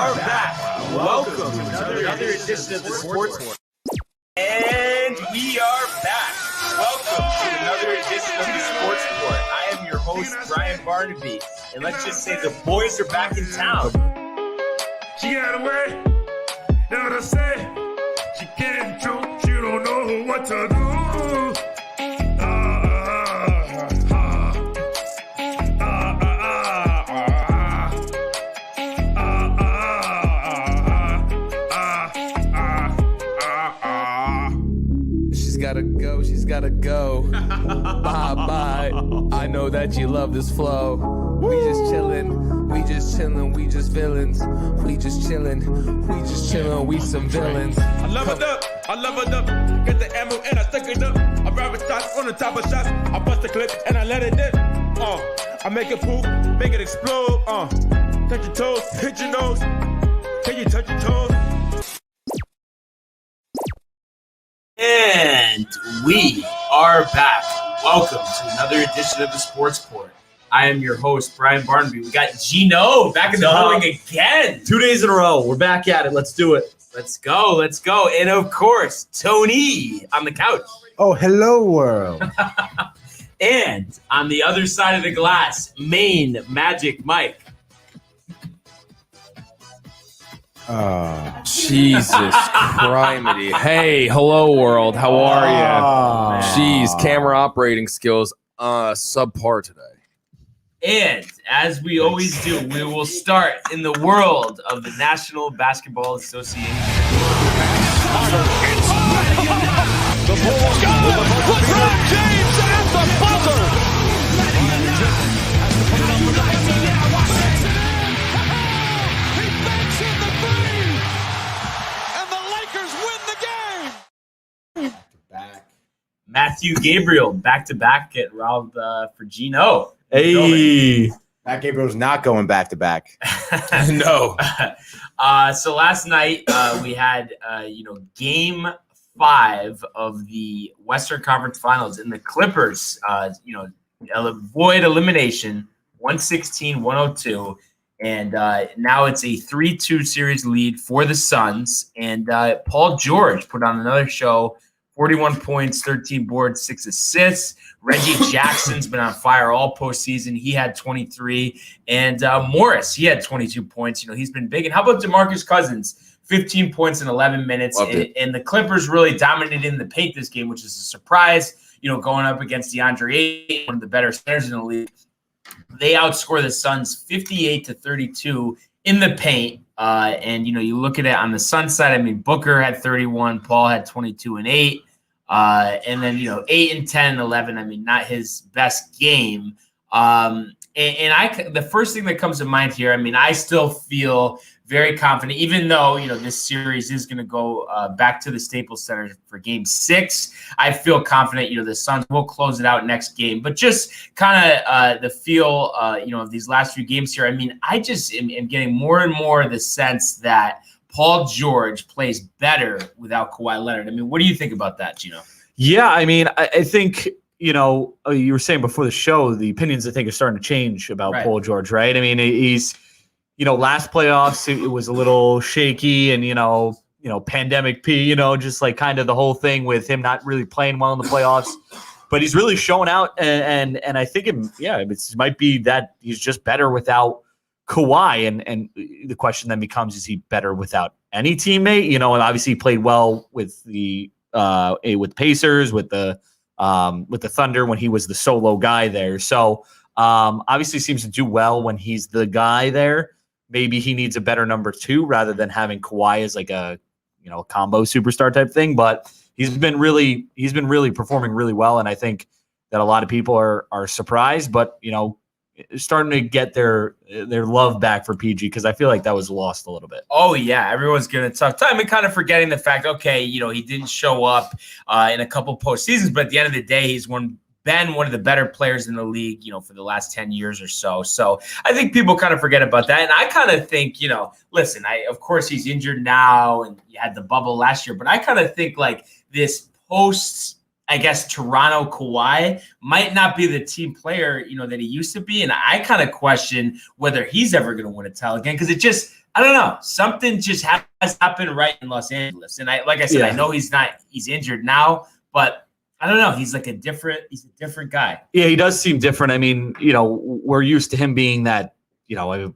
are back. Welcome to another edition of the Sports Corner. And we are back. Welcome to another edition of the Sports Corner. I am your host, Brian Barnaby. And let's just say the boys are back in town. She got away. Know what I say? She can't control. She don't know what to do. She's gotta go. Bye. I know that you love this flow. We just chillin', we just villains. We just chillin', we some villains. I love it up, get the ammo and I stick it up. I grab shots on the top of shots. I bust the clip and I let it dip. I make it poop, make it explode. Touch your toes, hit your nose. Can you touch your toes? And we are back. Welcome to another edition of the Sports Court. I am your host, Brian Barnaby. We got Gino back in the building again. 2 days in a row. We're back at it. Let's do it. Let's go. And of course, Tony on the couch. Oh, hello, world. And on the other side of the glass, Maine Magic Mike. Jesus criminy. Hey, hello world. How are you? Jeez, camera operating skills subpar today. And as we always do, we will start in the world of the National Basketball Association. LeBron James at the buzzer. Matthew Gabriel, back-to-back, get robbed for Gino. Hey. Matt Gabriel's not going back-to-back. No. So last night we had, Game 5 of the Western Conference Finals, and the Clippers, avoid elimination, 116-102. And now it's a 3-2 series lead for the Suns. And Paul George put on another show. 41 points, 13 boards, 6 assists. Reggie Jackson's been on fire all postseason. He had 23. And Morris, he had 22 points. He's been big. And how about DeMarcus Cousins? 15 points in 11 minutes. And the Clippers really dominated in the paint this game, which is a surprise, going up against DeAndre Ayton, one of the better centers in the league. They outscore the Suns 58-32 in the paint. And you look at it on the Suns side. I mean, Booker had 31, Paul had 22 and 8. And then, 8 and 10 and 11. I mean, not his best game. The first thing that comes to mind here, I mean, I still feel very confident, even though, this series is going to go back to the Staples Center for Game 6. I feel confident, the Suns will close it out next game. But just kind of the feel, of these last few games here, I mean, I just am getting more and more the sense that Paul George plays better without Kawhi Leonard. I mean, what do you think about that, Gino? Yeah, I mean, I think, you were saying before the show, the opinions, I think, are starting to change about Paul George, right? I mean, he's, last playoffs, it was a little shaky and, pandemic P, just like kind of the whole thing with him not really playing well in the playoffs. But he's really showing out, and I think it might be that he's just better without Kawhi, and the question then becomes: is he better without any teammate? And obviously he played well with the Pacers, with the Thunder when he was the solo guy there. So obviously seems to do well when he's the guy there. Maybe he needs a better number 2 rather than having Kawhi as like a combo superstar type thing. But he's been really performing really well, and I think that a lot of people are surprised, but starting to get their love back for PG, because I feel like that was lost a little bit. Oh yeah, everyone's giving a tough time and kind of forgetting the fact, okay, he didn't show up in a couple postseasons, but at the end of the day, he's been one of the better players in the league, for the last 10 years or so. So I think people kind of forget about that. And I kind of think, listen, of course he's injured now and you had the bubble last year, but I kind of think like this post, I guess, Toronto Kawhi might not be the team player, that he used to be. And I kind of question whether he's ever going to win a title again, because it just I don't know. Something just has happened right in Los Angeles. And like I said, I know he's injured now, but I don't know. He's a different guy. Yeah, he does seem different. I mean, we're used to him being that,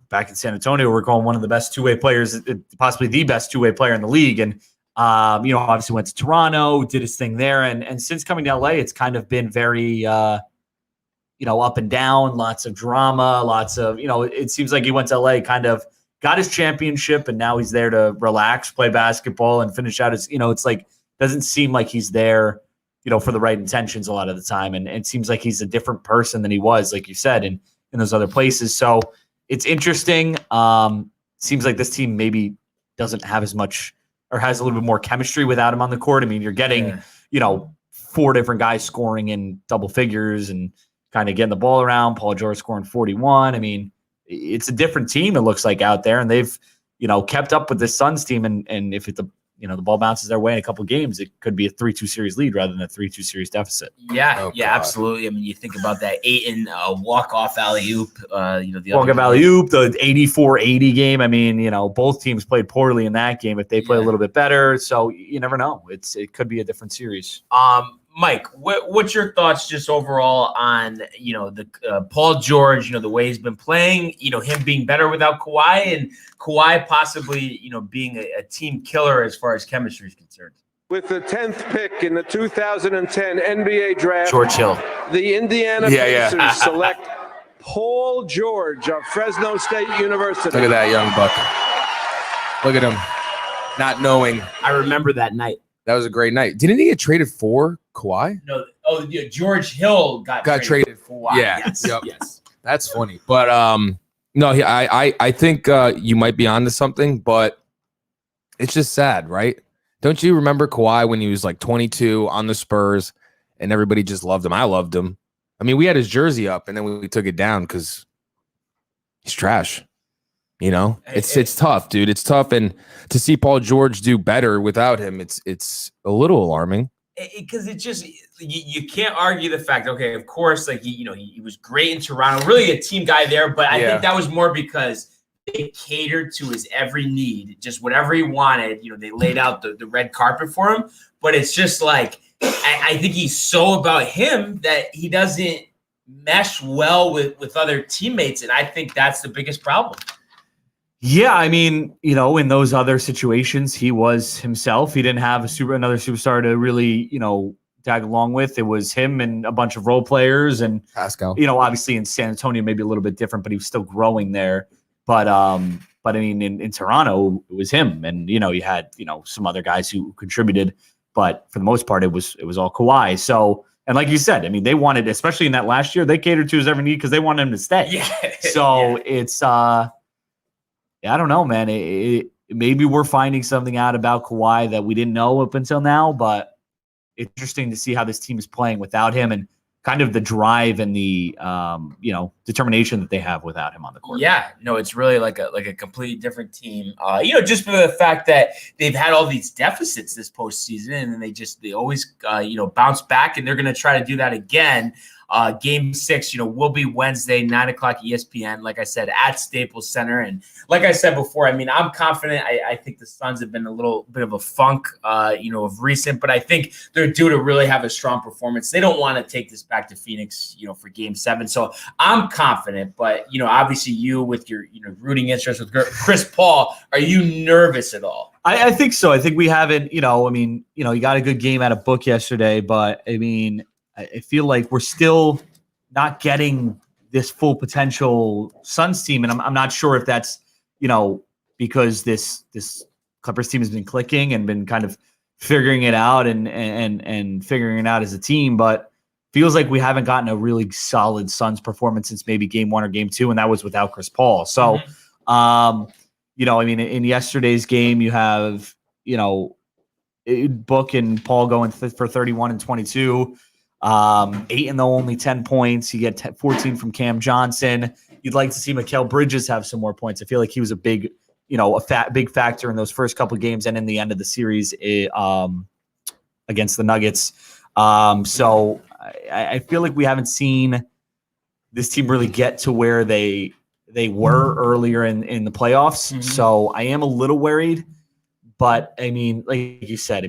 back in San Antonio, we're calling one of the best two-way players, possibly the best two-way player in the league. And, obviously went to Toronto, did his thing there. And since coming to LA, it's kind of been very, up and down, lots of drama, lots of, it seems like he went to LA, kind of got his championship, and now he's there to relax, play basketball, and finish out his, it's like, doesn't seem like he's there, for the right intentions a lot of the time. And it seems like he's a different person than he was, like you said, in those other places. So it's interesting. Seems like this team maybe doesn't have as much or has a little bit more chemistry without him on the court. I mean, you're getting, 4 different guys scoring in double figures and kind of getting the ball around. Paul George scoring 41. I mean, it's a different team, it looks like, out there. And they've, kept up with this Suns team. And if the ball bounces their way in a couple of games, it could be a 3-2 series lead rather than a 3-2 series deficit. Yeah, absolutely. I mean, you think about that Ayton walk-off alley-oop. The walk-off alley-oop, the 84-80 game. I mean, both teams played poorly in that game. If they play a little bit better, so you never know. It could be a different series. Mike, what's your thoughts just overall on, the Paul George, the way he's been playing, him being better without Kawhi, and Kawhi possibly, being a team killer as far as chemistry is concerned? With the 10th pick in the 2010 NBA draft, George Hill, the Indiana Pacers select Paul George of Fresno State University. Look at that young buck. Look at him, not knowing. I remember that night. That was a great night. Didn't he get traded for Kawhi? No. Oh, yeah, George Hill got traded for Kawhi. Yeah. Yes. Yep. Yes. That's funny. But no, I think you might be onto something, but it's just sad, right? Don't you remember Kawhi when he was like 22 on the Spurs and everybody just loved him? I loved him. I mean, we had his jersey up and then we took it down because he's trash. It's tough, dude. It's tough. And to see Paul George do better without him, it's a little alarming. Because it just, you can't argue the fact, okay, of course, like, he was great in Toronto, really a team guy there, but I think that was more because they catered to his every need, just whatever he wanted. They laid out the red carpet for him, but it's just like, I think he's so about him that he doesn't mesh well with other teammates, and I think that's the biggest problem. Yeah, I mean, in those other situations, he was himself. He didn't have another superstar to really, tag along with. It was him and a bunch of role players, and Pascal. Obviously in San Antonio, maybe a little bit different, but he was still growing there. But I mean, in Toronto, it was him, and you had some other guys who contributed, but for the most part, it was all Kawhi. So, and like you said, I mean, they wanted, especially in that last year, they catered to his every need because they wanted him to stay. Yeah. So it's I don't know, man. Maybe we're finding something out about Kawhi that we didn't know up until now, but it's interesting to see how this team is playing without him and kind of the drive and the determination that they have without him on the court. Yeah, no, it's really like a completely different team. Just for the fact that they've had all these deficits this postseason, and then they always bounce back, and they're going to try to do that again. Game 6, will be Wednesday, 9:00 ESPN, like I said, at Staples Center. And like I said before, I mean, I'm confident. I think the Suns have been a little bit of a funk, of recent, but I think they're due to really have a strong performance. They don't want to take this back to Phoenix, for Game 7. So I'm confident, but, obviously you with your, rooting interest with Chris Paul, are you nervous at all? I think so. I think we haven't, you got a good game out of Book yesterday, but I mean, I feel like we're still not getting this full potential Suns team, and I'm not sure if that's because this Clippers team has been clicking and been kind of figuring it out and figuring it out as a team, but feels like we haven't gotten a really solid Suns performance since maybe Game 1 or Game 2, and that was without Chris Paul. So, I mean, in yesterday's game, you have Book and Paul going for 31 and 22. 8 in the only 10 points. You get 14 from Cam Johnson. You'd like to see Megill Bridges have some more points. I feel like he was a big, big factor in those first couple of games and in the end of the series against the Nuggets. So I feel like we haven't seen this team really get to where they they were earlier in the playoffs. Mhm. So I am a little worried. But I mean, like you said,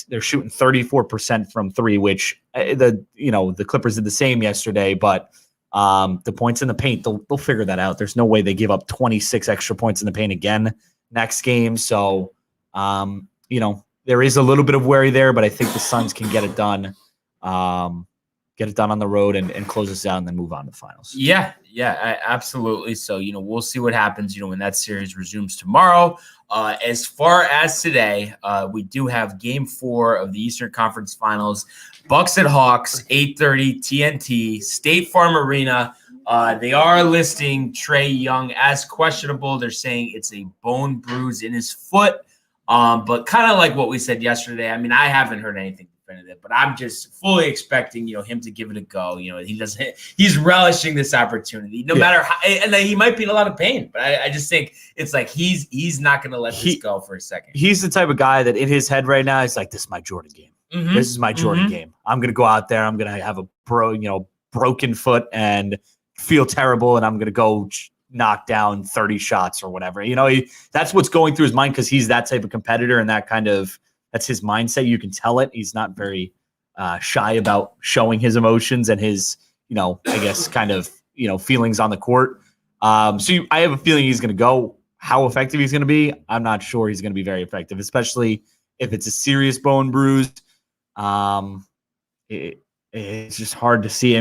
they're shooting 34% from three, which the Clippers did the same yesterday. But the points in the paint, they'll figure that out. There's no way they give up 26 extra points in the paint again next game. So there is a little bit of worry there, but I think the Suns can get it done. Get it done on the road and close this out and then move on to the finals. Yeah, absolutely. So, we'll see what happens, when that series resumes tomorrow. As far as today, we do have game 4 of the Eastern Conference Finals. Bucks at Hawks, 8:30 TNT, State Farm Arena. They are listing Trae Young as questionable. They're saying it's a bone bruise in his foot. But kind of like what we said yesterday, I haven't heard anything definitive, but I'm just fully expecting, him to give it a go. He's relishing this opportunity no matter how, and he might be in a lot of pain, but I just think it's like, he's not going to let this go for a second. He's the type of guy that in his head right now, it's like, this is my Jordan game. Mm-hmm. This is my Jordan game. I'm going to go out there. I'm going to have a broken foot and feel terrible. And I'm going to go knock down 30 shots or whatever. That's what's going through his mind, because he's that type of competitor, and that's his mindset. You can tell it. He's not very shy about showing his emotions and his, I guess, kind of, feelings on the court. So I have a feeling he's going to go. How effective he's going to be, I'm not sure he's going to be very effective, especially if it's a serious bone bruise. It's just hard to see.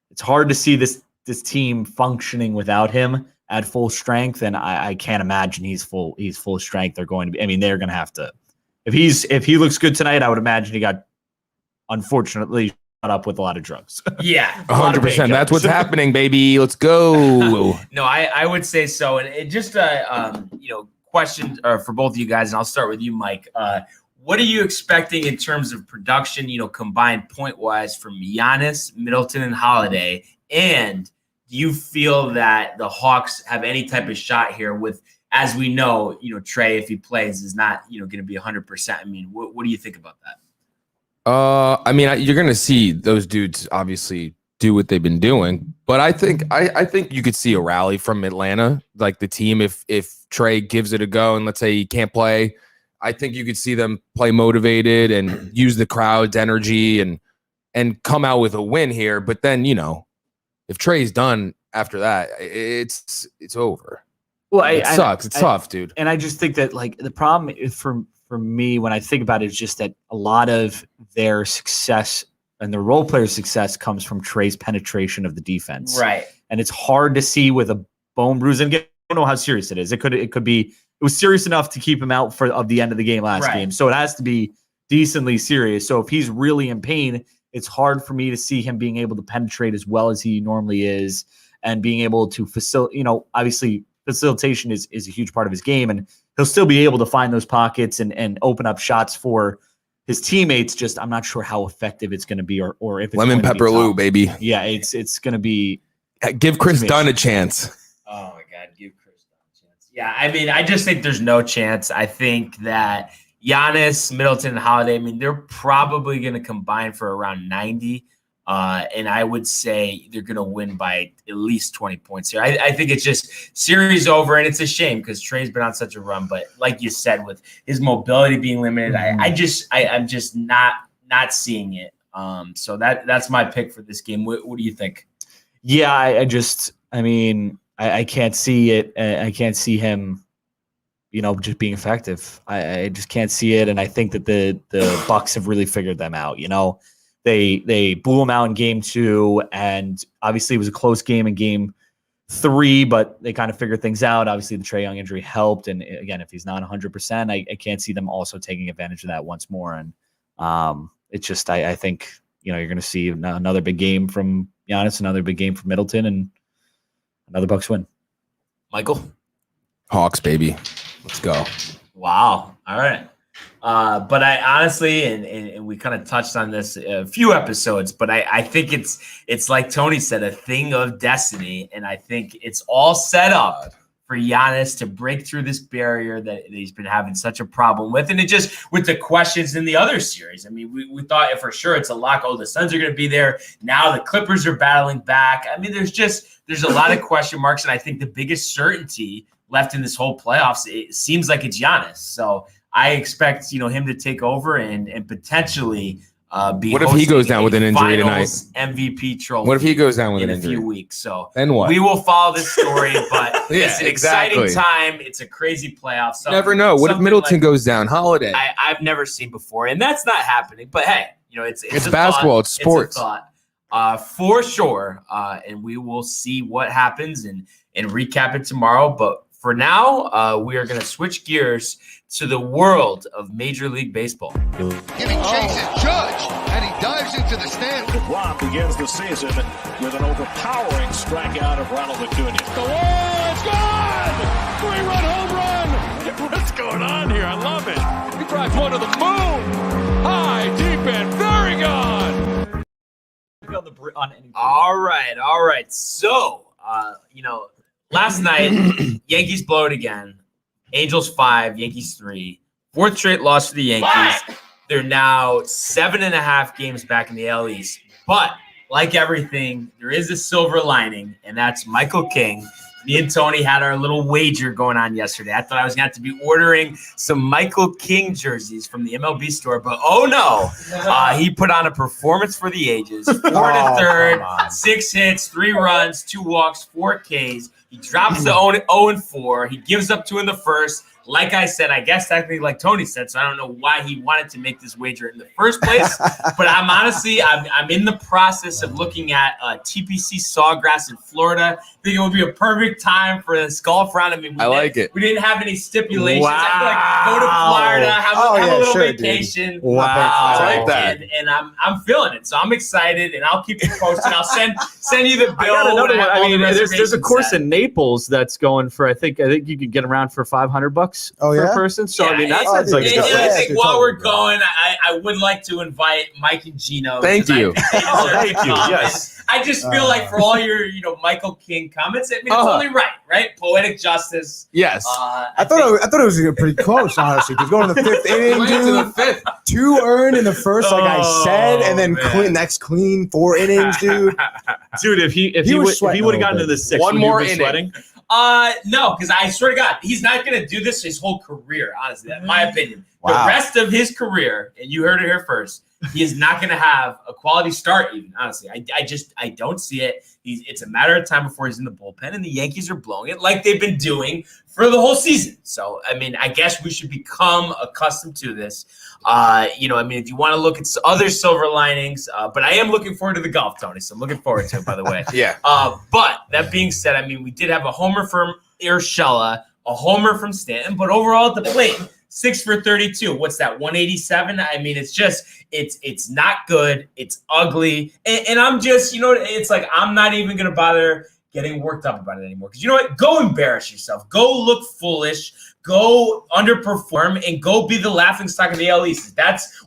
It's hard to see this team functioning without him at full strength, and I can't imagine he's full strength. They're going to be. They're going to have to. If he looks good tonight, I would imagine he got, unfortunately, shot up with a lot of drugs. Yeah, 100%. That's what's happening, baby. Let's go. No, I would say so. And it just question for both of you guys, and I'll start with you, Mike. What are you expecting in terms of production, combined point-wise from Giannis, Middleton, and Holiday? And do you feel that the Hawks have any type of shot here with, as we know, Trae, if he plays, is not, going to be 100%. What do you think about that? You're going to see those dudes obviously do what they've been doing, but I think you could see a rally from Atlanta, like the team, if Trae gives it a go and let's say he can't play. I think you could see them play motivated and use the crowd's energy and come out with a win here. But then, if Trae's done after that, it's over. Well, it sucks. It's tough, dude. And I just think that the problem is for me when I think about it is just that a lot of their success and their role player success comes from Trae's penetration of the defense. Right. And it's hard to see with a bone bruise. And again, I don't know how serious it is. It could be. It was serious enough to keep him out of the end of the game last game. So it has to be decently serious. So if he's really in pain, it's hard for me to see him being able to penetrate as well as he normally is and being able to facilitate, obviously facilitation is a huge part of his game, and he'll still be able to find those pockets and open up shots for his teammates. Just I'm not sure how effective it's going to be or if it's lemon pepper Lou, baby. Yeah, it's going to be. Give Chris Dunn a chance. Oh my God, give Chris Dunn a chance. Yeah, I just think there's no chance. I think that Giannis, Middleton, and Holiday, they're probably going to combine for around 90. And I would say they're going to win by at least 20 points here. I think it's just series over, and it's a shame because Trae's been on such a run. But like you said, with his mobility being limited, I'm just not seeing it. So that's my pick for this game. What do you think? Yeah, I can't see it. I can't see him, just being effective. I just can't see it. And I think that the Bucks have really figured them out. They blew them out in game 2, and obviously it was a close game in game 3, but they kind of figured things out. Obviously the Trae Young injury helped. And again, if he's not 100%, I can't see them also taking advantage of that once more. And it's just, I think, you're going to see another big game from Giannis, another big game from Middleton, and another Bucks win. Michael? Hawks, baby. Let's go. Wow. All right. But I honestly, and we kind of touched on this a few episodes, but I think it's like Tony said, a thing of destiny. And I think it's all set up for Giannis to break through this barrier that he's been having such a problem with. And it just, with the questions in the other series, I mean, we thought for sure it's a lock. Oh, the Suns are going to be there. Now the Clippers are battling back. I mean, there's a lot of question marks. And I think the biggest certainty left in this whole playoffs, it seems like it's Giannis. So I expect, him to take over and potentially be. What if he goes down with an injury tonight? MVP trophy. What if he goes down with an injury in a few weeks? So then what? We will follow this story, but yeah, it's an exciting time. It's a crazy playoff. Never know. What if Middleton goes down? Holiday. I've never seen before, and that's not happening. But hey, it's basketball. It's sports. It's a thought, for sure. And we will see what happens and recap it tomorrow. But for now, we are going to switch gears to the world of Major League Baseball. Giving chase at Judge, and he dives into the stand. DeGrom begins the season with an overpowering strikeout of Ronald Acuna. The wall, it's gone! 3-run home run! What's going on here? I love it. He drives one to the moon. High, deep, and very gone. All right. So, last night, Yankees blow it again. Angels 5, Yankees 3. Fourth straight loss for the Yankees. They're now 7.5 games back in the AL East. But like everything, there is a silver lining, and that's Michael King. Me and Tony had our little wager going on yesterday. I thought I was going to have to be ordering some Michael King jerseys from the MLB store, but oh no. He put on a performance for the ages. 4 to third, 6 hits, 3 runs, 2 walks, 4 Ks. He drops the 0-4. He gives up 2 in the first. Like I said, I guess technically like Tony said, so I don't know why he wanted to make this wager in the first place. But I'm honestly, I'm in the process of looking at TPC Sawgrass in Florida. I think it would be a perfect time for this golf round. I mean, I like it. We didn't have any stipulations. Wow. I feel like go to Florida, have a little vacation. Dude. Wow. I like that. And I'm feeling it. So I'm excited, and I'll keep you posted. I'll send you the bill. I got another one. I mean, there's a course in. in Naples that's going for I think you could get around for $500 Oh, per yeah? person. So I mean that Oh, sounds like dude, a good I place. think while we're going, I would like to invite Mike and Gino. Thank you. Thank you. Yes. I just feel like for all your, Michael King comments, I mean, it's only right? Poetic justice. Yes. I thought it was pretty close, honestly. Because going to the 5th inning, Went to the dude. 5th. 2 earned in the first, like I said, and then man. next clean 4 innings, dude. Dude, if he was sweating would a have gotten to little the 6th, One would you more be inning. sweating? No, because I swear to God, he's not going to do this his whole career, honestly. That's my opinion. The Wow. rest of his career, and you heard it here first, he is not going to have a quality start even, honestly. I don't see it. It's a matter of time before he's in the bullpen, and the Yankees are blowing it like they've been doing for the whole season. So, I mean, I guess we should become accustomed to this. If you want to look at other silver linings, but I am looking forward to the golf, Tony, so I'm looking forward to it, by the way. Yeah. But that being said, I mean, we did have a homer from Urshela, a homer from Stanton, but overall at the plate, 6 for 32. What's that, 187? I mean, it's not good. It's ugly. And I'm just, it's like I'm not even going to bother getting worked up about it anymore. Because you know what? Go embarrass yourself. Go look foolish. Go underperform and go be the laughingstock of the AL East. That's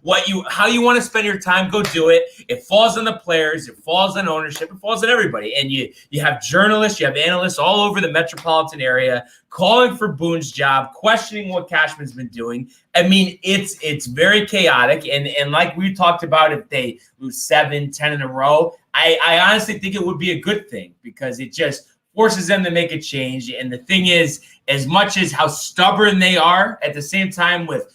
how you want to spend your time. Go do it. It falls on the players. It falls on ownership. It falls on everybody. And you have journalists, you have analysts all over the metropolitan area calling for Boone's job, questioning what Cashman's been doing. I mean, it's very chaotic. And like we talked about, if they lose 7, 10 in a row, I honestly think it would be a good thing because it just forces them to make a change. And the thing is, as much as how stubborn they are, at the same time with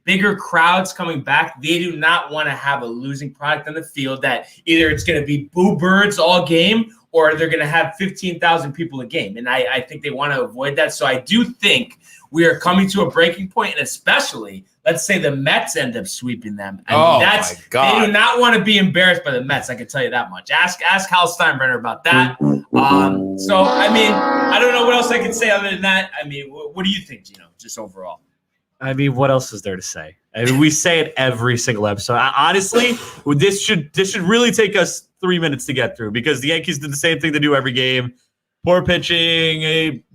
bigger crowds coming back, they do not want to have a losing product on the field that either it's going to be boo birds all game or they're going to have 15,000 people a game. And I think they want to avoid that. So I do think we are coming to a breaking point, and especially, let's say the Mets end up sweeping them. I mean, my God. They do not want to be embarrassed by the Mets. I can tell you that much. Ask Hal Steinbrenner about that. So, I mean, I don't know what else I can say other than that. I mean, what do you think, Gino, just overall? I mean, what else is there to say? I mean, we say it every single episode. Honestly, this should really take us 3 minutes to get through because the Yankees did the same thing they do every game. Poor pitching.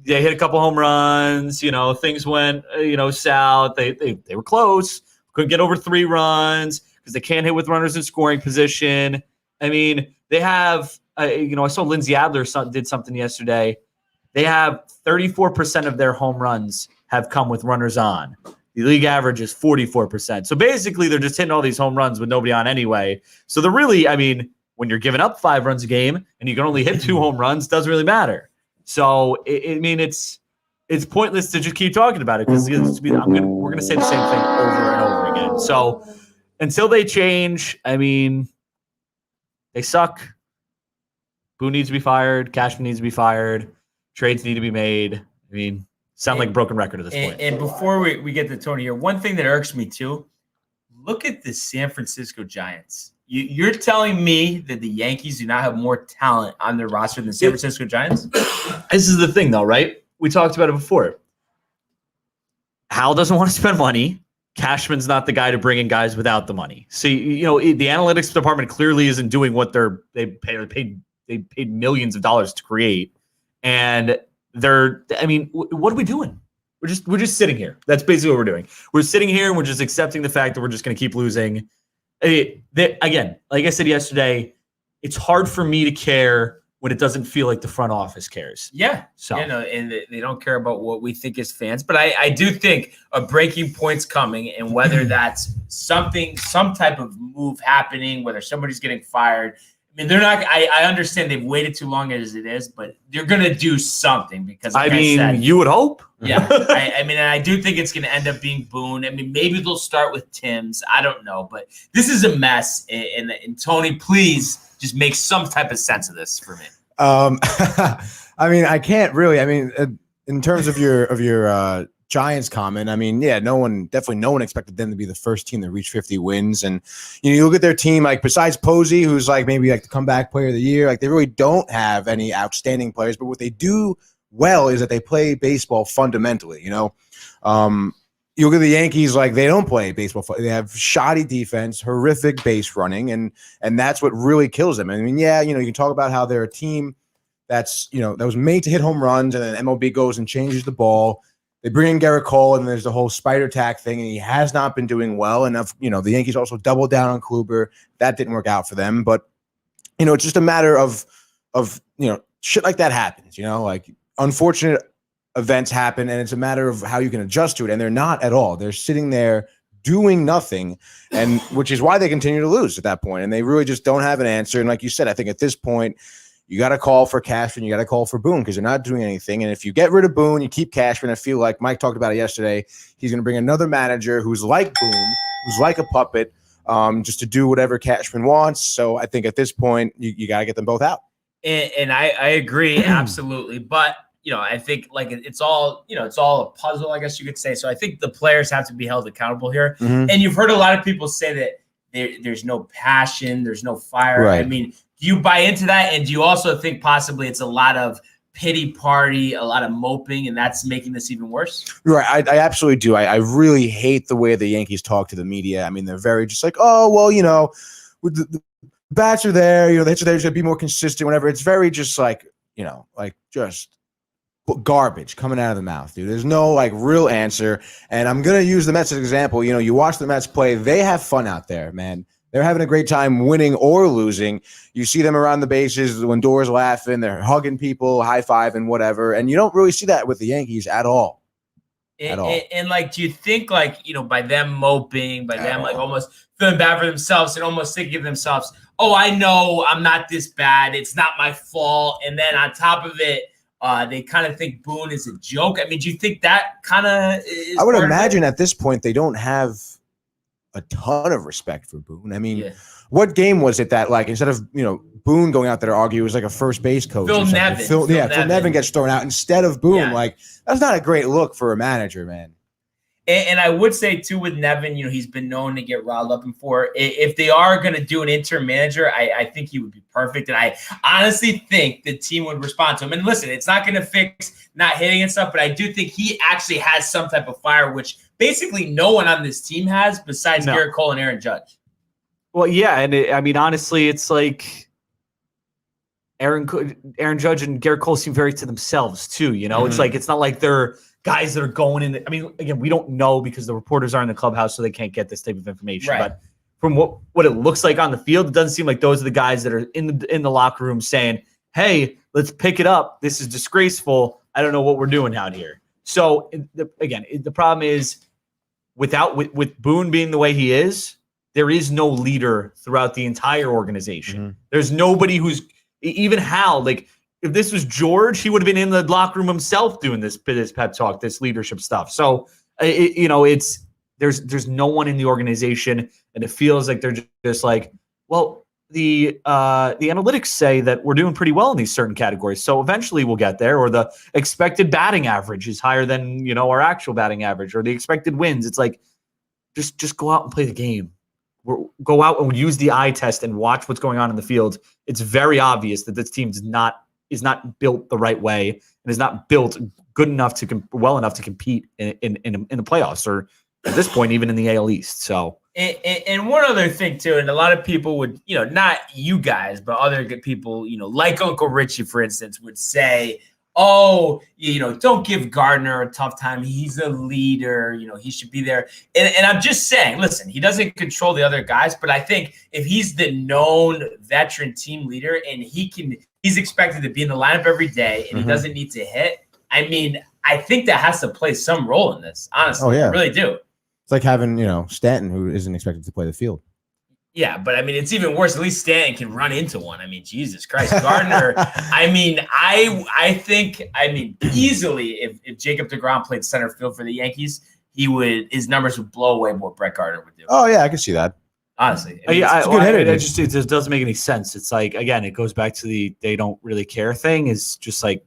They hit a couple home runs. Things went south. They were close. Couldn't get over 3 runs because they can't hit with runners in scoring position. I mean, they have. I saw Lindsey Adler did something yesterday. They have 34% of their home runs have come with runners on. The league average is 44%. So basically, they're just hitting all these home runs with nobody on anyway. So they're really, I mean, when you're giving up 5 runs a game and you can only hit 2 home runs, doesn't really matter. So I mean, it's pointless to just keep talking about it because we're gonna say the same thing over and over again. So until they change, I mean, they suck. Boone needs to be fired. Cashman needs to be fired. Trades need to be made. I mean, sound like a broken record at this point. And before we get to Tony here, one thing that irks me too, look at the San Francisco Giants. You're telling me that the Yankees do not have more talent on their roster than the San Francisco Giants? This is the thing, though, right? We talked about it before. Hal doesn't want to spend money. Cashman's not the guy to bring in guys without the money. So, the analytics department clearly isn't doing what they paid millions of dollars to create. And what are we doing? We're just sitting here. That's basically what we're doing. We're sitting here and we're just accepting the fact that we're just going to keep losing. Again, like I said yesterday, it's hard for me to care when it doesn't feel like the front office cares. Yeah. So and they don't care about what we think as fans. But I do think a breaking point's coming, and whether that's some type of move happening, whether somebody's getting fired. I mean, they're not. I understand they've waited too long as it is, but they're going to do something because, like I said, you would hope. Yeah, I do think it's going to end up being Boone. I mean, maybe they'll start with Tim's. I don't know, but this is a mess. And Tony, please just make some type of sense of this for me. I mean, I can't really. I mean, in terms of your Giants comment, I mean, yeah, no one expected them to be the first team to reach 50 wins. And you look at their team, like besides Posey, who's like maybe like the comeback player of the year, like they really don't have any outstanding players. But what they do well is that they play baseball fundamentally. You look at the Yankees, like they don't play baseball. They have shoddy defense, horrific base running, and that's what really kills them. I mean, yeah, you can talk about how they're a team that's that was made to hit home runs, and then MLB goes and changes the ball. They bring in Garrett Cole, and there's the whole spider tack thing, and he has not been doing well enough. The Yankees also doubled down on Kluber. That didn't work out for them. But, it's just a matter of shit like that happens, like unfortunate events happen, and it's a matter of how you can adjust to it. And they're not at all. They're sitting there doing nothing, and which is why they continue to lose at that point. And they really just don't have an answer. And like you said, I think at this point, you got to call for Cashman. You got to call for Boone because they're not doing anything. And if you get rid of Boone, you keep Cashman. I feel like Mike talked about it yesterday. He's going to bring another manager who's like Boone, who's like a puppet, just to do whatever Cashman wants. So I think at this point, you got to get them both out. And I agree absolutely. But I think like it's all a puzzle, I guess you could say. So I think the players have to be held accountable here. Mm-hmm. And you've heard a lot of people say that there's no passion, there's no fire. Right. I mean, do you buy into that? And do you also think possibly it's a lot of pity party, a lot of moping, and that's making this even worse? Right. I absolutely do. I really hate the way the Yankees talk to the media. I mean, they're very just like, oh, well, with the bats are there, the hits are there, just be more consistent, whatever. It's very just like, just garbage coming out of the mouth, dude. There's no like real answer. And I'm going to use the Mets as an example. You watch the Mets play, they have fun out there, man. They're having a great time winning or losing. You see them around the bases when Door's laughing, they're hugging people, high-fiving, whatever. And you don't really see that with the Yankees at all. And like, do you think like, by them moping, by them like almost feeling bad for themselves and almost thinking of themselves, oh, I know I'm not this bad. It's not my fault. And then on top of it, they kind of think Boone is a joke. I mean, do you think that kind of is I would imagine at this point they don't have a ton of respect for Boone. I mean, what game was it that like instead of Boone going out there to argue, it was like a first base coach? Phil Nevin. Phil Nevin gets thrown out instead of Boone. Yeah. Like that's not a great look for a manager, man. And I would say too with Nevin, he's been known to get riled up before. If they are going to do an interim manager, I think he would be perfect. And I honestly think the team would respond to him. And listen, it's not going to fix not hitting and stuff, but I do think he actually has some type of fire, which basically no one on this team has besides Garrett Cole and Aaron Judge. Well, yeah. And honestly, it's like Aaron Judge and Garrett Cole seem very to themselves too. Mm-hmm. It's like, it's not like they're guys that are going in. I mean, again, we don't know because the reporters are in the clubhouse, so they can't get this type of information. Right. But from what it looks like on the field, it doesn't seem like those are the guys that are in the locker room saying, "Hey, let's pick it up. This is disgraceful. I don't know what we're doing out here. So the problem is with Boone being the way he is, there is no leader throughout the entire organization. Mm-hmm. There's nobody who's even Hal. Like if this was George, he would have been in the locker room himself doing this pep talk, this leadership stuff. So it's there's no one in the organization, and it feels like they're just like, well, the analytics say that we're doing pretty well in these certain categories, so eventually we'll get there. Or the expected batting average is higher than our actual batting average, or the expected wins. It's like just go out and play the game. Go out and use the eye test and watch what's going on in the field. It's very obvious that this team is not built the right way and is not built good enough well enough to compete in the playoffs, or at this point even in the AL East. So. And one other thing too, and a lot of people would, not you guys, but other good people, like Uncle Richie, for instance, would say, oh, don't give Gardner a tough time. He's a leader. He should be there. And I'm just saying, listen, he doesn't control the other guys, but I think if he's the known veteran team leader and he's expected to be in the lineup every day and he doesn't need to hit, I mean, I think that has to play some role in this, honestly. Oh, yeah. I really do. It's like having, Stanton, who isn't expected to play the field. Yeah, but I mean, it's even worse. At least Stanton can run into one. I mean, Jesus Christ, Gardner. I mean, I think easily if Jacob deGrom played center field for the Yankees, his numbers would blow away what Brett Gardner would do. Oh yeah, I can see that. Honestly, it's a good hitter. It just doesn't make any sense. It's like, again, it goes back to the they don't really care thing. Is just like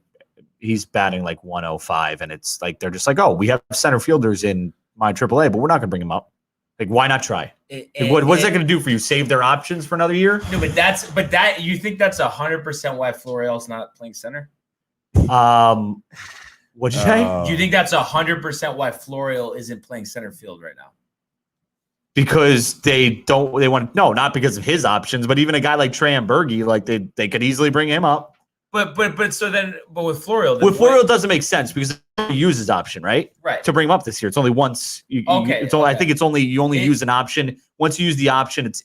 he's batting like 105, and it's like they're just like, oh, we have center fielders in my AAA, but we're not going to bring him up. Like, why not try? What's that going to do for you? Save their options for another year? No, but you think that's 100% why Florial's not playing center? What'd you say? Do you think that's 100% why Florial isn't playing center field right now? Because not because of his options, but even a guy like Trey Ambergi, like they could easily bring him up. But with Florial, Florial doesn't make sense because he uses option, right? Right. To bring him up this year, it's only once. I think it's only you use an option. Once you use the option, it's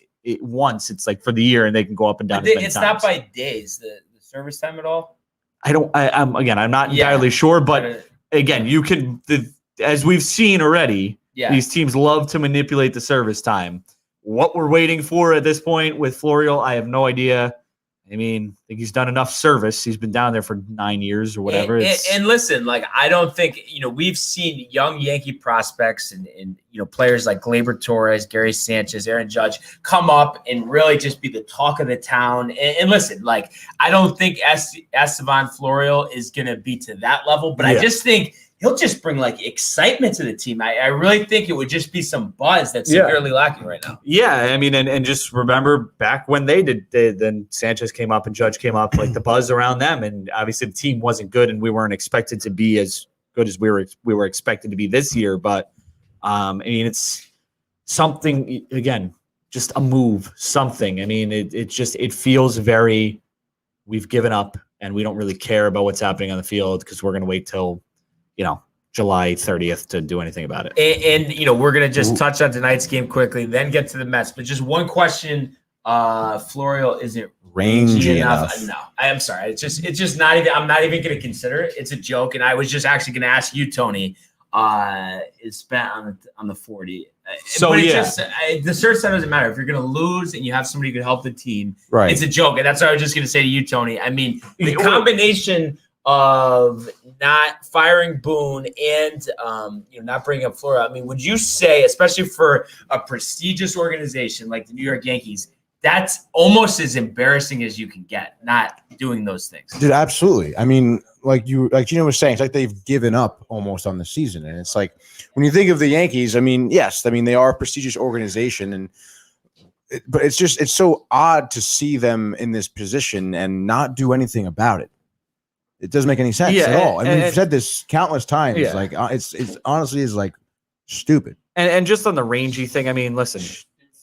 like for the year, and they can go up and down. It's not by days the service time at all. I'm not entirely sure, but again, you can as we've seen already. Yeah. These teams love to manipulate the service time. What we're waiting for at this point with Florial, I have no idea. I mean, I think he's done enough service. He's been down there for 9 years or whatever. And listen, like, I don't think, we've seen young Yankee prospects and players like Gleyber Torres, Gary Sanchez, Aaron Judge come up and really just be the talk of the town. And listen, like, I don't think Estevan Florial is going to be to that level, but I just think he'll just bring like excitement to the team. I really think it would just be some buzz that's severely lacking right now. Yeah, I mean, and just remember back when then Sanchez came up and Judge came up, like the buzz around them, and obviously the team wasn't good, and we weren't expected to be as good as we were expected to be this year. But I mean, it's something again, just a move, something. I mean, it feels very we've given up and we don't really care about what's happening on the field because we're going to wait till July 30th to do anything about it. And we're going to just touch on tonight's game quickly, then get to the Mets. But just one question, Florial isn't rangy enough. No, I'm sorry. It's just not even, I'm not even going to consider it. It's a joke. And I was just actually going to ask you, Tony, is spent on the 40. So the search set doesn't matter. If you're going to lose and you have somebody who can help the team, right? It's a joke. And that's what I was just going to say to you, Tony. I mean, the combination of not firing Boone and not bringing up Florial. I mean, would you say, especially for a prestigious organization like the New York Yankees, that's almost as embarrassing as you can get, not doing those things? Dude, absolutely. I mean, like Gino was saying, it's like they've given up almost on the season. And it's like when you think of the Yankees, I mean, yes, I mean, they are a prestigious organization, but it's so odd to see them in this position and not do anything about it. It doesn't make any sense at all. I mean, we've said this countless times. Yeah. Like it's honestly is like stupid. And just on the rangy thing, I mean, listen,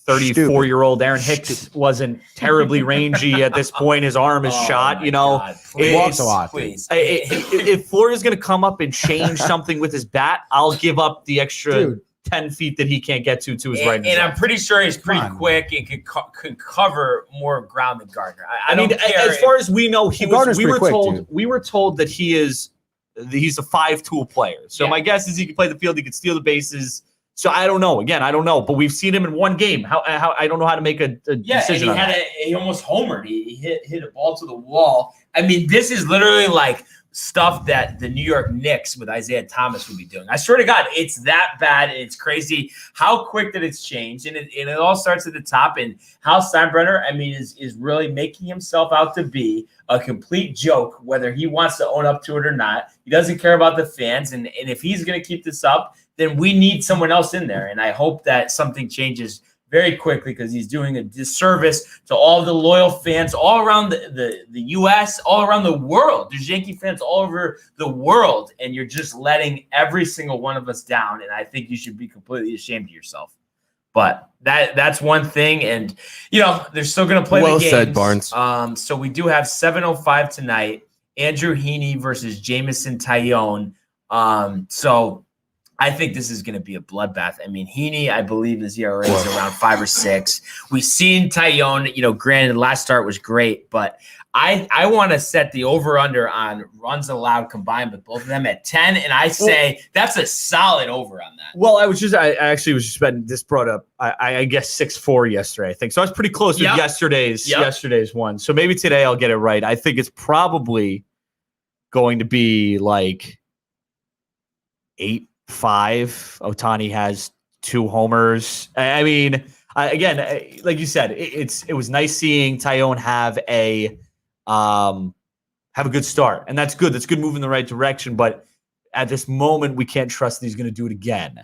34-year-old Aaron Hicks wasn't terribly rangy at this point. His arm is shot. He walks a lot. Please. If Florial's going to come up and change something with his bat, I'll give up the extra 10 feet that he can't get to his right. And I'm pretty sure he's pretty quick and could cover more ground than Gardner. I mean, as far as we know, we were told that he is he's a 5-tool player. So my guess is he can play the field. He can steal the bases. So I don't know. Again, I don't know. But we've seen him in one game. How I don't know how to make a decision. And he almost homered. He hit a ball to the wall. I mean, this is literally like stuff that the New York Knicks with Isaiah Thomas would be doing. I swear to God, it's that bad. It's crazy how quick that it's changed. And it all starts at the top. And Hal Steinbrenner, I mean, is really making himself out to be a complete joke, whether he wants to own up to it or not. He doesn't care about the fans. And if he's going to keep this up, then we need someone else in there. And I hope that something changes very quickly, because he's doing a disservice to all the loyal fans all around the U.S., all around the world. There's Yankee fans all over the world, and you're just letting every single one of us down. And I think you should be completely ashamed of yourself. But that's one thing. And, they're still going to play the games. Well said, Barnes. So we do have 7:05 tonight, Andrew Heaney versus Jamison Taillon. So I think this is going to be a bloodbath. I mean, Heaney, I believe his ERA is around 5 or 6. We've seen Taillon, granted, last start was great, but I want to set the over-under on runs allowed combined with both of them at 10, and I say that's a solid over on that. Well, I actually was just betting, this brought up, I guess 6-4 yesterday, I think. So I was pretty close with yesterday's one. So maybe today I'll get it right. I think it's probably going to be like 8-5. Ohtani has 2 homers. I mean, again, like you said, it was nice seeing Taillon have a good start, and that's good. That's good, move in the right direction. But at this moment, we can't trust that he's going to do it again.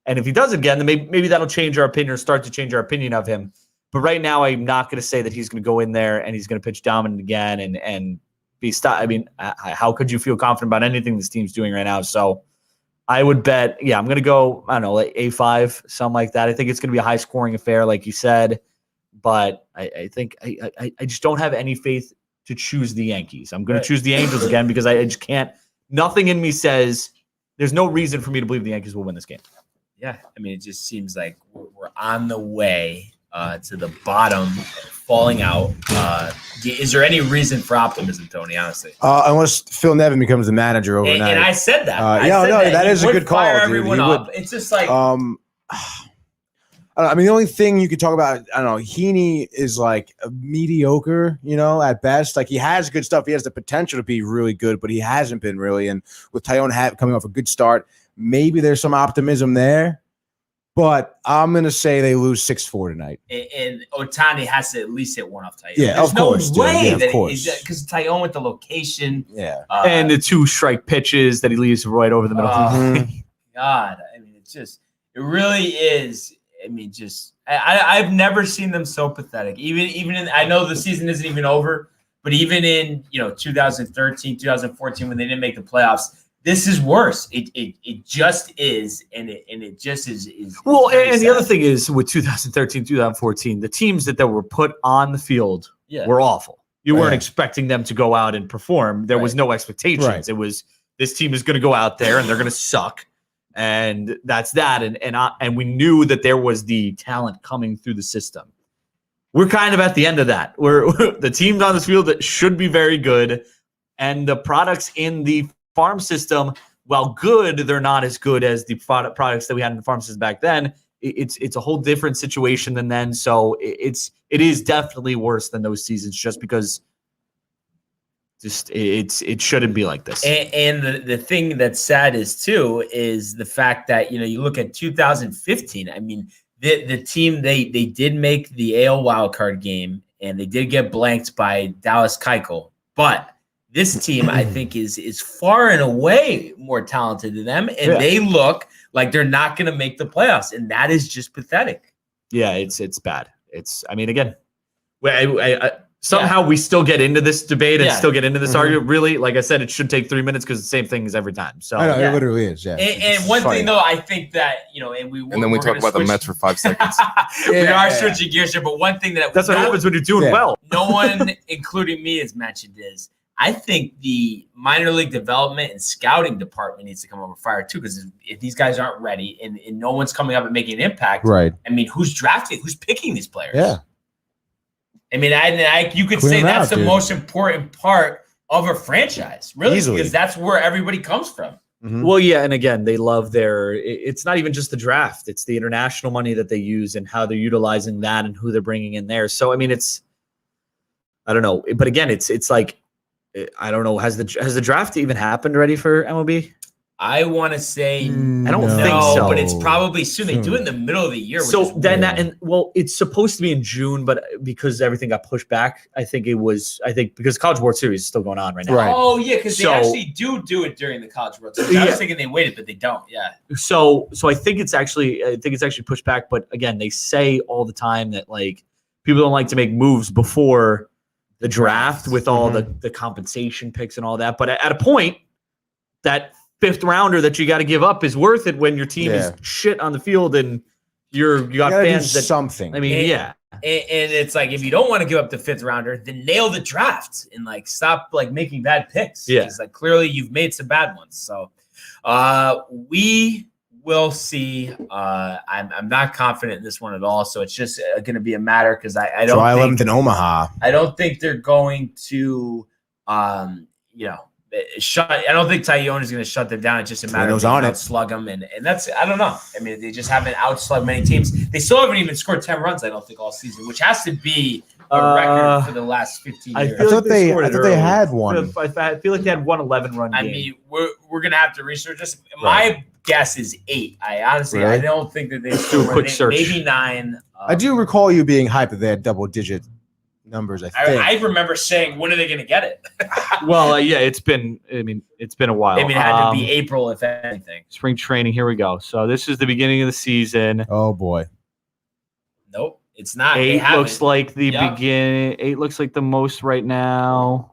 And if he does it again, then maybe that'll change our opinion, or start to change our opinion of him. But right now, I'm not going to say that he's going to go in there and he's going to pitch dominant again and be stopped. I mean, how could you feel confident about anything this team's doing right now? So I would bet, I'm going to go, I don't know, like A5, something like that. I think it's going to be a high-scoring affair, like you said. But I think I just don't have any faith to choose the Yankees. I'm going to choose the Angels again, because I just can't. Nothing in me says there's no reason for me to believe the Yankees will win this game. Yeah, I mean, it just seems like we're on the way to the bottom, falling out. Is there any reason for optimism, Tony, honestly? Unless Phil Nevin becomes the manager overnight. And I said that. That is a good call, dude. Everyone up. It's just like I mean, the only thing you could talk about, I don't know, Heaney is like a mediocre, at best. Like, he has good stuff. He has the potential to be really good, but he hasn't been really. And with Taillon coming off a good start, maybe there's some optimism there. But I'm going to say they lose 6-4 tonight. And Ohtani has to at least hit one off Taillon. Yeah, There's of course. no way of course. Because Taillon with the location. Yeah. And the 2 strike pitches that he leaves right over the middle. God, I mean, it really is. I mean, I've never seen them so pathetic. Even in, I know the season isn't even over, but even in 2013, 2014, when they didn't make the playoffs, this is worse. It just is, and it just is. Well, and the other thing is, with 2013, 2014, the teams that were put on the field were awful. You weren't expecting them to go out and perform. There was no expectations. Right. It was, this team is going to go out there and they're going to suck. And that's that. And we knew that there was the talent coming through the system. We're kind of at the end of that. We're the teams on this field that should be very good, and the products in the farm system, while good, they're not as good as the products that we had in the farm system back then. It's a whole different situation than then. So it is definitely worse than those seasons, just because it shouldn't be like this. And the thing that's sad is the fact that you look at 2015. I mean, the team they did make the AL wildcard game, and they did get blanked by Dallas Keuchel, but this team, I think, is far and away more talented than them, and they look like they're not going to make the playoffs, and that is just pathetic. Yeah, it's bad. I mean, again, somehow we still get into this debate and still get into this argument. Really, like I said, it should take 3 minutes, because the same thing is every time. So I know, it literally is. Yeah. And one thing though, I think that and then we talk about the Mets for 5 seconds. We are switching gears here, but one thing that's what happens when you're doing well. No one, including me, has mentioned is I think the minor league development and scouting department needs to come over fire too, because if these guys aren't ready and no one's coming up and making an impact, right? I mean, who's drafting? Who's picking these players? Yeah. I mean, you could say that's the most important part of a franchise, really, Easily. because that's where everybody comes from. Mm-hmm. Well, yeah, and again, they love it's not even just the draft; it's the international money that they use and how they're utilizing that and who they're bringing in there. So, I mean, I don't know, but again, it's like, I don't know, has the draft even happened already for MLB? I want to say I don't think so, but it's probably soon. They do it in the middle of the year. So then it's supposed to be in June, but because everything got pushed back, I think because College World Series is still going on right now. Right. Oh yeah, because they actually do it during the College World Series. I was thinking they waited, but they don't. Yeah. So I think it's actually pushed back. But again, they say all the time that like people don't like to make moves before the draft with all the compensation picks and all that. But at a point, that fifth rounder that you got to give up is worth it when your team is shit on the field and you got fans that something. I mean, and it's like, if you don't want to give up the fifth rounder, then nail the draft and like stop like making bad picks. Yeah, because like clearly you've made some bad ones. So we will see. I'm not confident in this one at all. So it's just going to be a matter because I don't. July 11th in Omaha. I don't think they're going to shut. I don't think Taillon is going to shut them down. It's just a matter of outslug them, and that's, I don't know. I mean, they just haven't outslugged many teams. They still haven't even scored 10 runs, I don't think, all season, which has to be a record for the last 15 years. I thought they had one. I feel like they had 111 run game. I mean, we're going to have to research this. My guess is 8. I honestly, I don't think that they do a quick search. Maybe 9. I do recall you being hyped that they had double-digit numbers. I remember saying, when are they going to get it? Well, yeah, it's been a while. I mean, it had to be April, if anything. Spring training. Here we go. So this is the beginning of the season. Oh boy. Nope, it's not. 8 looks like the beginning. 8 looks like the most right now.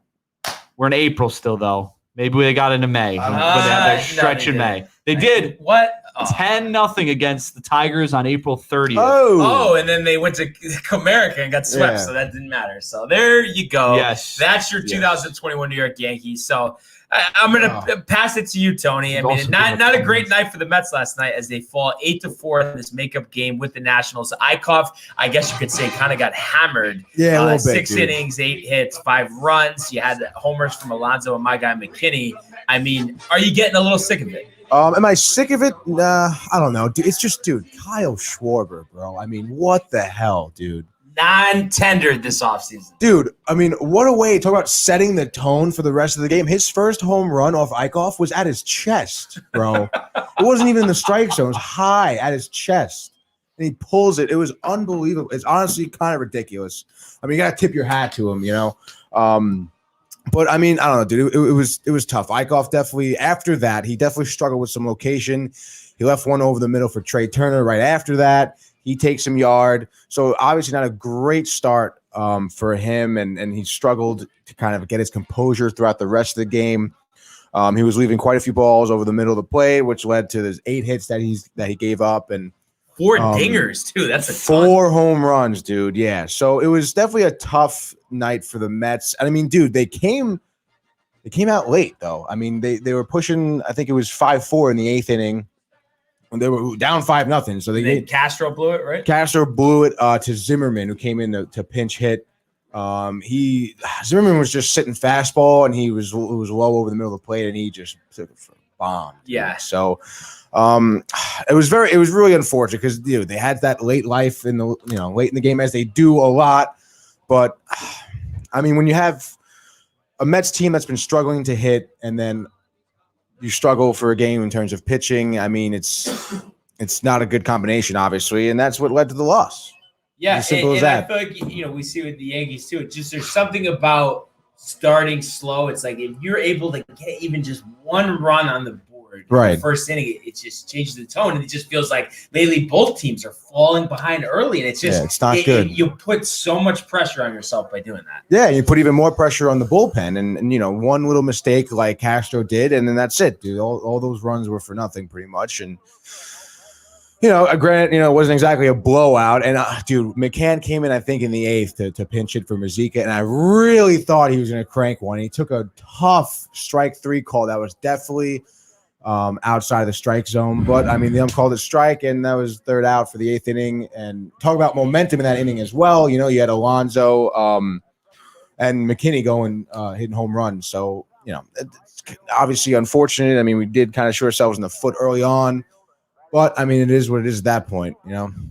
We're in April still, though. Maybe they got into May when they had their stretch in May. They did. What? 10-0 against the Tigers on April 30th. Oh, and then they went to Comerica and got swept, so that didn't matter. So there you go. Yes. That's your 2021 New York Yankees. So I'm going to pass it to you, Tony. I mean, not a great night for the Mets last night as they fall 8-4 in this makeup game with the Nationals. Eichhoff, I guess you could say, kind of got hammered. Yeah, a little bit, 6 innings, 8 hits, 5 runs. You had homers from Alonso and my guy McKinney. I mean, are you getting a little sick of it? Am I sick of it? Nah, I don't know. It's just, dude, Kyle Schwarber, bro. I mean, what the hell, dude? Non-tendered this offseason. Dude, I mean, what a way. Talk about setting the tone for the rest of the game. His first home run off Eichhoff was at his chest, bro. It wasn't even in the strike zone. It was high at his chest. And he pulls it. It was unbelievable. It's honestly kind of ridiculous. I mean, you got to tip your hat to him, you know? But I mean, I don't know, dude. It was tough. Eichhoff definitely, after that, he definitely struggled with some location. He left one over the middle for Trey Turner right after that. He takes some yard. So obviously not a great start for him, and he struggled to kind of get his composure throughout the rest of the game. He was leaving quite a few balls over the middle of the plate, which led to his 8 hits that he gave up, and 4 dingers too. That's a 4 home runs, dude. Yeah. So it was definitely a tough night for the Mets. And I mean, dude, they came out late though. I mean, they were pushing, I think it was 5-4 in the 8th inning when they were down 5-0. So Castro blew it, right? Castro blew it to Zimmerman, who came in to pinch hit. Zimmerman was just sitting fastball, and it was low over the middle of the plate, and he just took it for a bomb. Yeah. So it was really unfortunate because they had that late life late in the game, as they do a lot. But I mean, when you have a Mets team that's been struggling to hit, and then you struggle for a game in terms of pitching, I mean, it's not a good combination, obviously, and that's what led to the loss. Yeah, as simple as that. that. I feel like we see with the Yankees too. It's just there's something about starting slow. It's like if you're able to get even just one run on the board, right, in the first inning, it just changes the tone, and it just feels like lately both teams are falling behind early, and it's just it's not good. You put so much pressure on yourself by doing that. Yeah, you put even more pressure on the bullpen, and one little mistake like Castro did, and then that's it, dude. All those runs were for nothing, pretty much, and. Granted, it wasn't exactly a blowout. And, dude, McCann came in, I think, in the 8th to pinch it for Mazika. And I really thought he was going to crank one. He took a tough strike 3 call that was definitely outside of the strike zone. But, I mean, the ump called it strike, and that was 3rd out for the 8th inning. And talk about momentum in that inning as well. You had Alonso and McKinney going hitting home runs. So, it's obviously unfortunate. I mean, we did kind of shoot ourselves in the foot early on, but I mean, it is what it is at that point,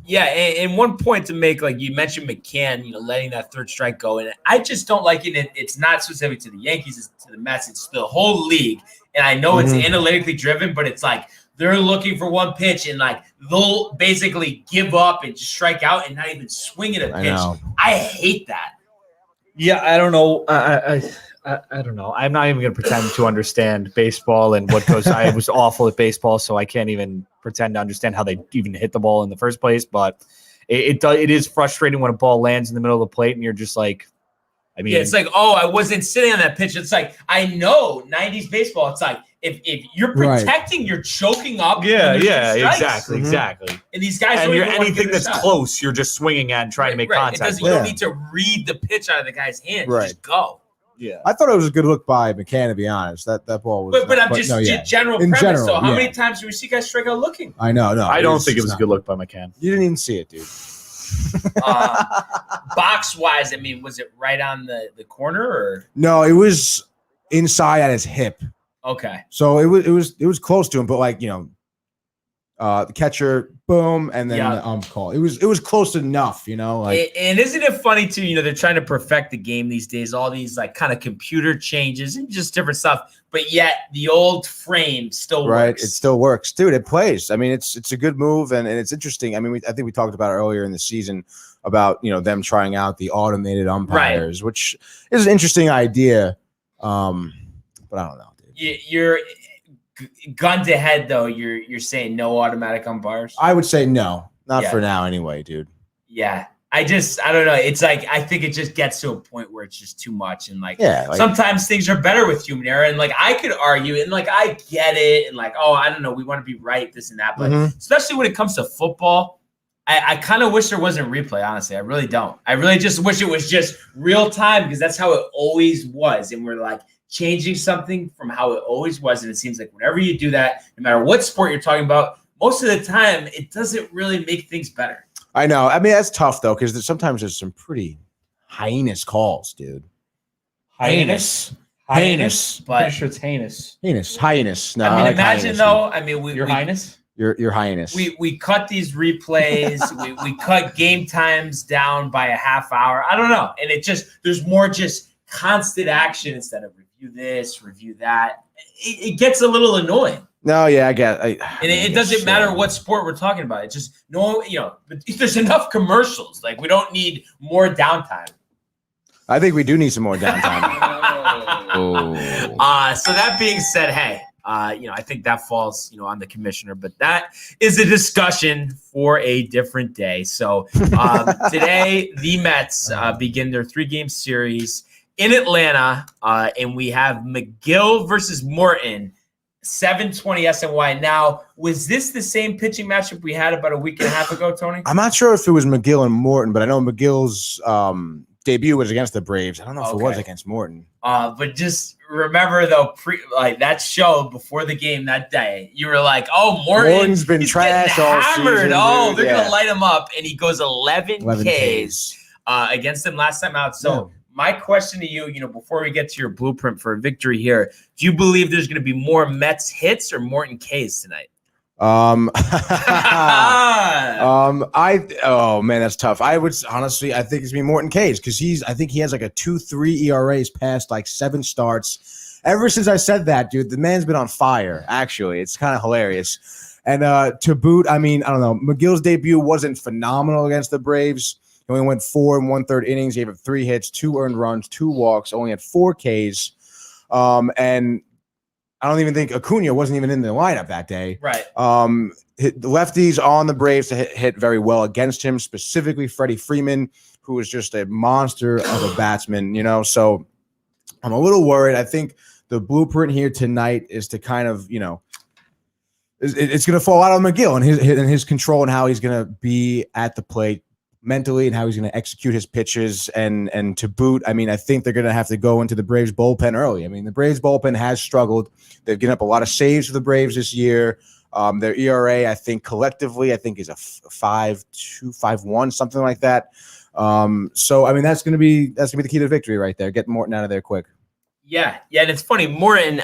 Yeah, and one point to make, like you mentioned McCann, letting that third strike go, and I just don't like it. It's not specific to the Yankees, it's to the Mets, it's the whole league. And I know it's analytically driven, but it's like they're looking for one pitch and like they'll basically give up and just strike out and not even swing at a pitch. I hate that. Yeah, I don't know. I don't know. I'm not even going to pretend to understand baseball and what goes. I was awful at baseball, so I can't even pretend to understand how they even hit the ball in the first place. But it is frustrating when a ball lands in the middle of the plate and you're just like, I mean, it's like, oh, I wasn't sitting on that pitch. It's like, I know 90s baseball. It's like if you're protecting, you're choking up. Yeah, exactly. And these guys, and you're anything that's close, you're just swinging at and trying to make contact. You don't need to read the pitch out of the guy's hand. Just go. Yeah, I thought it was a good look by McCann, to be honest. That ball was. But I'm just general premise. So how many times do we see guys strike out looking? I know. No, I don't think it was a good look by McCann. You didn't even see it, dude. Box wise, I mean, was it right on the corner or no? It was inside at his hip. Okay, so it was close to him, but like the catcher, boom, and then the call. It was close enough, like. And isn't it funny too? They're trying to perfect the game these days. All these like kind of computer changes and just different stuff, but yet the old frame still works. It still works, dude. It plays. I mean, it's a good move, and it's interesting. I mean, I think we talked about it earlier in the season about them trying out the automated umpires, which is an interesting idea. But I don't know, dude. You're gun to head though. You're saying no automatic umpires. I would say no, not for now, anyway, dude. Yeah. I don't know. It's like, I think it just gets to a point where it's just too much. And sometimes things are better with human error. And like, I could argue and like, I get it. And like, oh, I don't know. We want to be right, this and that. But especially when it comes to football, I kind of wish there wasn't replay. Honestly, I really don't. I really just wish it was just real time because that's how it always was. And we're like changing something from how it always was. And it seems like whenever you do that, no matter what sport you're talking about, most of the time, it doesn't really make things better. I know. I mean, that's tough, though, because sometimes there's some pretty heinous calls, dude. Heinous. But pretty sure it's heinous. Heinous. No, I mean, like imagine, highness, though. I mean, Your Highness? Your Highness. We cut these replays. we cut game times down by a half hour. I don't know. And it just, there's more just constant action instead of review this, review that. It gets a little annoying. No, yeah, I get it. And it doesn't matter what sport we're talking about. It's just there's enough commercials. Like we don't need more downtime. I think we do need some more downtime. So that being said, hey, I think that falls, on the commissioner, but that is a discussion for a different day. So today the Mets begin their 3-game series in Atlanta, and we have Megill versus Morton. 7:20 SNY. Now, was this the same pitching matchup we had about a week and a half ago, Tony? I'm not sure if it was Megill and Morton, but I know Megill's debut was against the Braves. I don't know if it was against Morton. But just remember, though, that show before the game that day, you were like, "Oh, Morton's been trash all hammered. season." Oh, they're gonna light him up, and he goes 11 Ks against them last time out. So. Yeah. My question to you, before we get to your blueprint for a victory here, do you believe there's going to be more Mets hits or Morton Ks tonight? Oh man, that's tough. I think it's gonna be Morton Ks because I think he has like a 2.3 ERAs past like 7 starts. Ever since I said that, dude, the man's been on fire. Actually, it's kind of hilarious. And to boot, I mean, I don't know. Megill's debut wasn't phenomenal against the Braves. He only went 4 1/3 innings, gave up 3 hits, 2 earned runs, 2 walks, only had 4 Ks. And I don't even think Acuna wasn't even in the lineup that day. Right. The lefties on the Braves to hit very well against him, specifically Freddie Freeman, who is just a monster of a batsman, So I'm a little worried. I think the blueprint here tonight is to kind of, it's going to fall out on Megill and his control and how he's going to be at the plate mentally and how he's going to execute his pitches and to boot. I mean, I think they're going to have to go into the Braves bullpen early. I mean, the Braves bullpen has struggled. They've given up a lot of saves for the Braves this year. Their ERA, I think collectively, is a 5.2, 5.1, something like that. So I mean, that's gonna be the key to victory right there. Get Morton out of there quick. Yeah, and it's funny, Morton.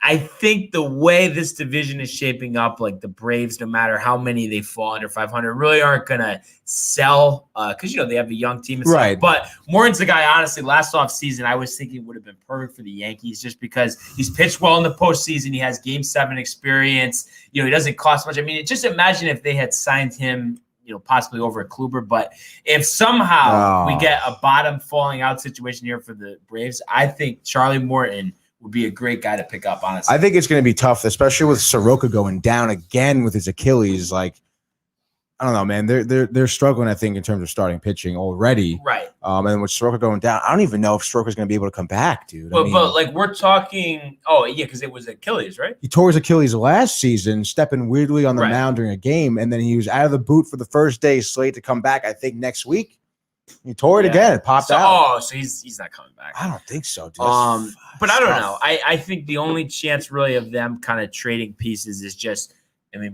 I think the way this division is shaping up, like the Braves, no matter how many they fall under 500, really aren't gonna sell because they have a young team, and right? Stuff. But Morton's a guy. Honestly, last offseason, I was thinking would have been perfect for the Yankees just because he's pitched well in the postseason. He has Game 7 experience. He doesn't cost much. I mean, just imagine if they had signed him, possibly over a Kluber. But if somehow we get a bottom falling out situation here for the Braves, I think Charlie Morton would be a great guy to pick up, honestly. I think it's going to be tough, especially with Soroka going down again with his Achilles. Like, I don't know, man. They're struggling, I think, in terms of starting pitching already. Right. And then with Soroka going down, I don't even know if Soroka's going to be able to come back, dude. But like we're talking, because it was Achilles, right? He tore his Achilles last season, stepping weirdly on the mound during a game, and then he was out of the boot for the first day, slate to come back, I think, next week. He tore it again. It popped out. So he's not coming back. I don't think so, dude. But I don't know. I think the only chance really of them kind of trading pieces is just,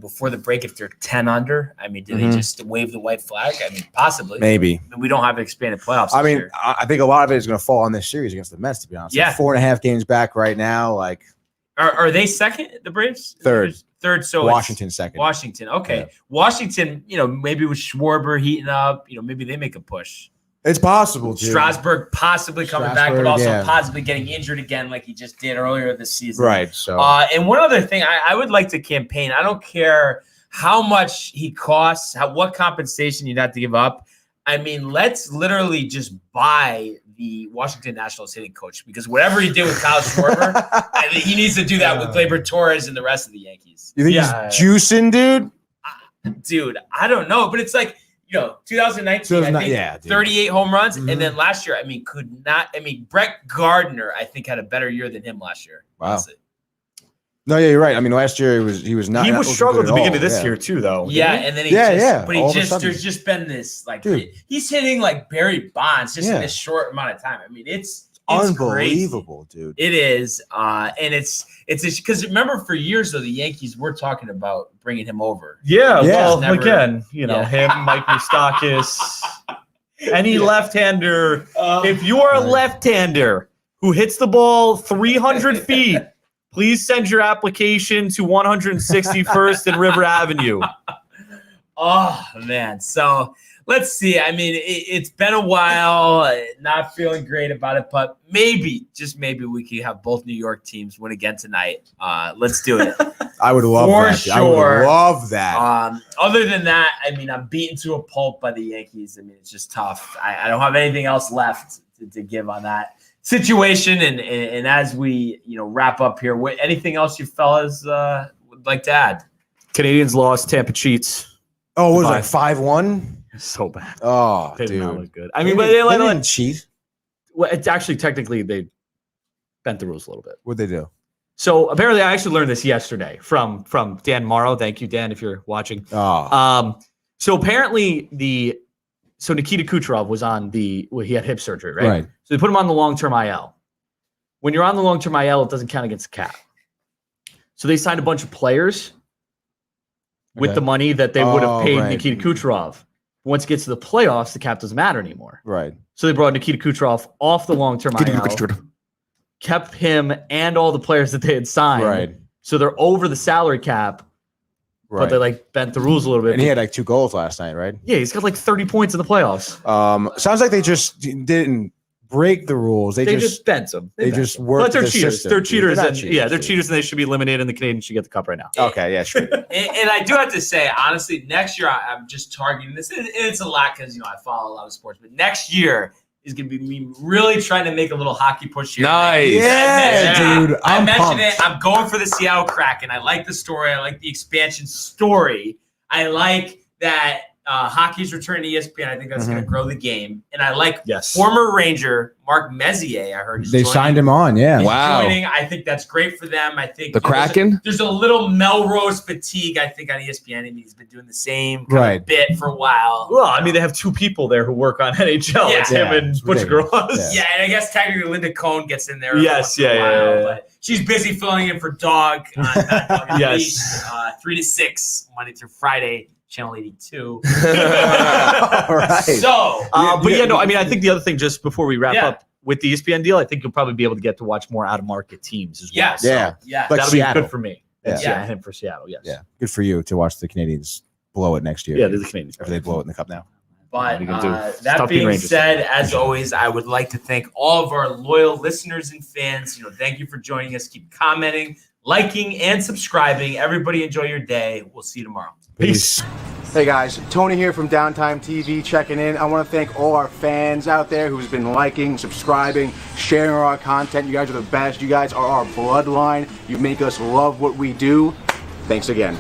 before the break, if they're 10 under, do they just wave the white flag? Possibly. Maybe. We don't have expanded playoffs. I think a lot of it is going to fall on this series against the Mets, to be honest. Yeah. 4.5 games back right now. Like, are they second, the Braves? Third. So Washington second. Washington. Okay. Yeah. Washington, maybe with Schwarber heating up, maybe they make a push. It's possible, dude. Strasburg possibly coming back, but also possibly getting injured again like he just did earlier this season. Right. So, and one other thing, I would like to campaign. I don't care how much he costs, what compensation you'd have to give up. Let's literally just buy the Washington Nationals hitting coach, because whatever he did with Kyle Schwarber, I think he needs to do that with Gleyber Torres and the rest of the Yankees. You think he's juicing, dude? Dude, I don't know, but it's like, 2019, I think 38 home runs. And then last year, Brett Gardner, I think, had a better year than him last year. Wow. Honestly. No, yeah, you're right. Last year he was not. He was struggling at the beginning of this year too, though. Yeah, and then there's just been this he's hitting like Barry Bonds just in this short amount of time. It's unbelievable, crazy. Dude. It is, and it's because remember for years though the Yankees were talking about bringing him over. Yeah. Well, again, him, Mike Moustakas, any left-hander. If you are a left-hander who hits the ball 300 feet, please send your application to 161st and River Avenue. Oh man, so. Let's see. It's been a while. Not feeling great about it, but maybe, just maybe, we could have both New York teams win again tonight. Let's do it. I would love that. Sure. I would love that. Other than that, I'm beaten to a pulp by the Yankees. It's just tough. I don't have anything else left to give on that situation. And as we wrap up here, anything else you fellas would like to add? Canadians lost. Tampa cheats. Oh, what was it, 5-1? So bad. Oh, they did dude. not look good. But they didn't cheat. Well, it's actually technically they bent the rules a little bit. What'd they do? So apparently, I actually learned this yesterday from Dan Morrow. Thank you, Dan, if you're watching. Oh. So apparently Nikita Kucherov was on he had hip surgery, right? Right. So they put him on the long-term IL. When you're on the long-term IL, it doesn't count against the cap. So they signed a bunch of players with the money that they would have paid Nikita Kucherov. Once it gets to the playoffs, the cap doesn't matter anymore. Right. So they brought Nikita Kucherov off the long-term IL, kept him and all the players that they had signed. Right. So they're over the salary cap, but they bent the rules a little bit. And he had 2 goals last night, right? Yeah, he's got 30 points in the playoffs. Sounds like they just didn't break the They just bent them. They just worked. But they're cheaters. System, they're cheaters. They're cheaters, and they should be eliminated. And the Canadians should get the cup right now. Okay, yeah, sure. and I do have to say, honestly, next year I'm just targeting this. It's a lot because I follow a lot of sports, but next year is going to be me really trying to make a little hockey push here. Nice. Yeah, dude. I mentioned it. I'm going for the Seattle Kraken. I like the story. I like the expansion story. I like that hockey's returning to ESPN. I think that's going to grow the game. And I like former Ranger Mark Messier. I heard they signed him on. Yeah. He's wow. joining. I think that's great for them. I think the Kraken. There's a little Melrose fatigue. I think on ESPN, and he's been doing the same kind of bit for a while. Well, they have 2 people there who work on NHL. Yeah. It's him and Butch Gross. Yeah, and I guess technically Linda Cohn gets in there. Yes, but she's busy filling in for Dog on Dog and Yes. Leash, 3 to 6 Monday through Friday. Channel 82. All right. So, but yeah, no, I mean, I think the other thing, just before we wrap Yeah. up with the ESPN deal, I think you'll probably be able to get to watch more out of market teams as well. yeah, So Yeah. yeah. Like that'll Seattle. be good for me. Yeah. Yeah, and for Seattle, yes. Yeah, good for you to watch the Canadians blow it next year. Yeah, they're the Canadians. If they blow it in the cup now. But What are you gonna do? that Stop being being Rangers said, as always, I would like to thank all of our loyal listeners and fans. Thank you for joining us. Keep commenting, liking, and subscribing. Everybody enjoy your day. We'll see you tomorrow. Peace. Hey guys, Tony here from Downtime TV checking in. I want to thank all our fans out there who's been liking, subscribing, sharing our content. You guys are the best. You guys are our bloodline. You make us love what we do. Thanks again.